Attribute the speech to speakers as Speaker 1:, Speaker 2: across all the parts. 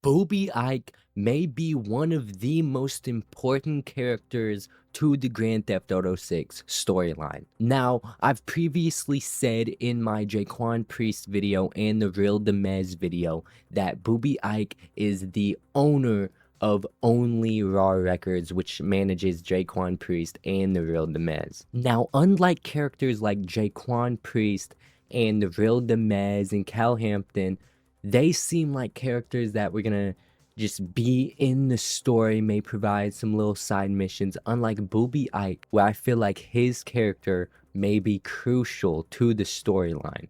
Speaker 1: Boobie Ike may be one of the most important characters to the Grand Theft Auto 6 storyline. Now, I've previously said in my Jaquan Priest video and the Real Demez video that Boobie Ike is the owner of Only Raw Records, which manages Jaquan Priest and the Real Demez. Now, unlike characters like Jaquan Priest and the Real Demez and Cal Hampton, they seem like characters that we're gonna just be in the story, may provide some little side missions, unlike Boobie Ike, where I feel like his character may be crucial to the storyline.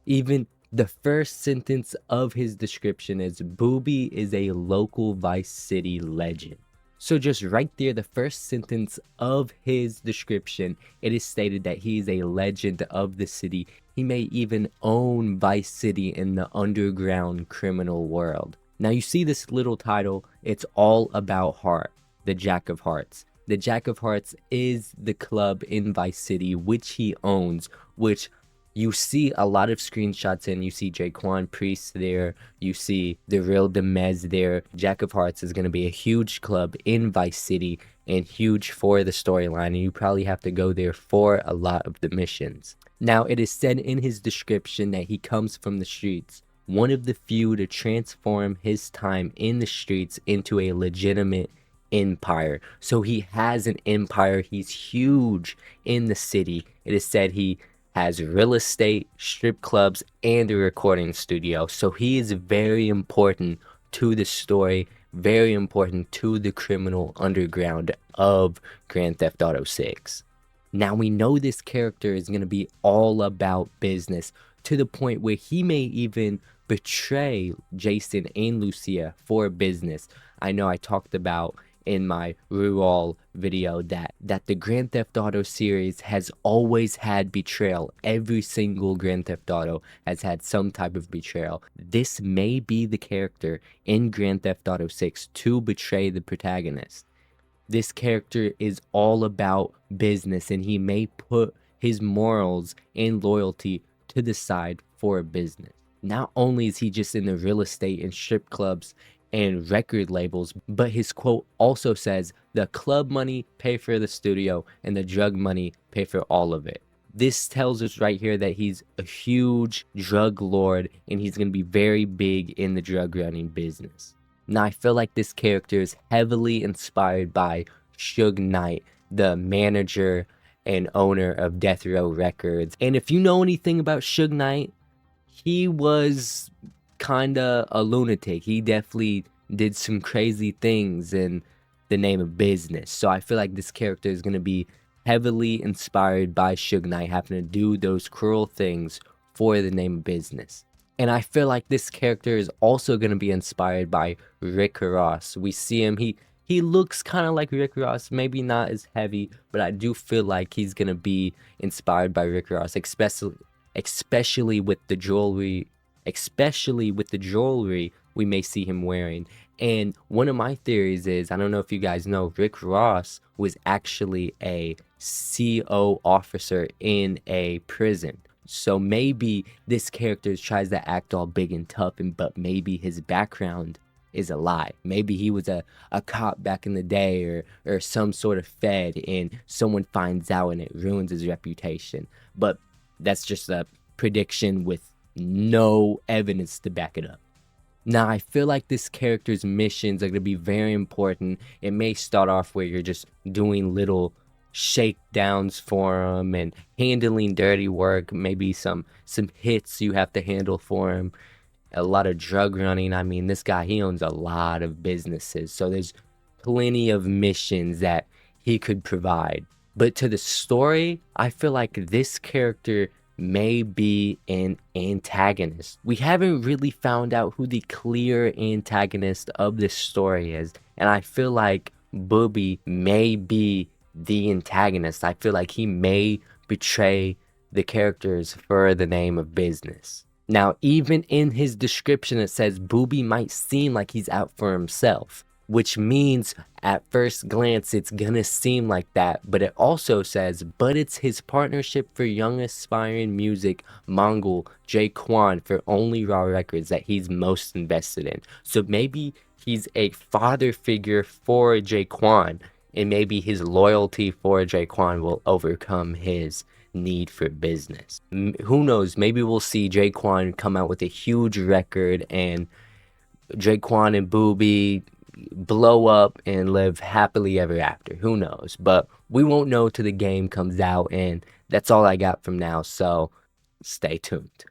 Speaker 1: Even the first sentence of his description is Boobie is a local Vice City legend. So just right there, the first sentence of his description, it is stated that he is a legend of the city. He may even own Vice City in the underground criminal world. Now you see this little title, it's all about Heart, the Jack of Hearts. The Jack of Hearts is the club in Vice City, which he owns, which you see a lot of screenshots in. You see Jaquan Priest there, you see the Real Demez there. Jack of Hearts is going to be a huge club in Vice City and huge for the storyline, and you probably have to go there for a lot of the missions. Now, it is said in his description that he comes from the streets, one of the few to transform his time in the streets into a legitimate empire. So he has an empire, he's huge in the city. It is said he has real estate, strip clubs, and a recording studio. So he is very important to the story, very important to the criminal underground of Grand Theft Auto 6. Now we know this character is going to be all about business, to the point where he may even betray Jason and Lucia for business. I know I talked about in my Rural video that the Grand Theft Auto series has always had betrayal. Every single Grand Theft Auto has had some type of betrayal. This may be the character in Grand Theft Auto 6 to betray the protagonist. This character is all about business, and he may put his morals and loyalty to the side for business. Not only is he just in the real estate and strip clubs and record labels, but his quote also says the club money pay for the studio and the drug money pay for all of it. This tells us right here that he's a huge drug lord and he's going to be very big in the drug running business. Now I feel like this character is heavily inspired by Suge Knight, the manager and owner of Death Row Records. And if you know anything about Suge Knight, he was kinda a lunatic. He definitely did some crazy things in the name of business. So I feel like this character is going to be heavily inspired by Suge Knight, having to do those cruel things for the name of business. And I feel like this character is also going to be inspired by Rick Ross. We see him, he looks kind of like Rick Ross, maybe not as heavy, but I do feel like he's going to be inspired by Rick Ross, especially with the jewelry we may see him wearing. And one of my theories is, I don't know if you guys know, Rick Ross was actually a CO officer in a prison. So maybe this character tries to act all big and tough, but maybe his background is a lie. Maybe he was a cop back in the day, or some sort of fed, and someone finds out and it ruins his reputation. But that's just a prediction with no evidence to back it up. Now I feel like this character's missions are going to be very important. It may start off where you're just doing little shakedowns for him and handling dirty work, maybe some hits you have to handle for him, a lot of drug running. I mean, this guy, he owns a lot of businesses, so there's plenty of missions that he could provide. But to the story, I feel like this character may be an antagonist. We haven't really found out who the clear antagonist of this story is, and I feel like Boobie may be the antagonist. I feel like he may betray the characters for the name of business. Now, even in his description, it says Boobie might seem like he's out for himself. which means at first glance it's gonna seem like that, but it also says, but it's his partnership for young aspiring music Mongol Jaquan for Only Raw Records that he's most invested in. So maybe he's a father figure for Jaquan, and maybe his loyalty for Jaquan will overcome his need for business. Who knows? Maybe we'll see Jaquan come out with a huge record and Jaquan and Boobie blow up and live happily ever after. Who knows? But we won't know till the game comes out, and that's all I got from now. So stay tuned.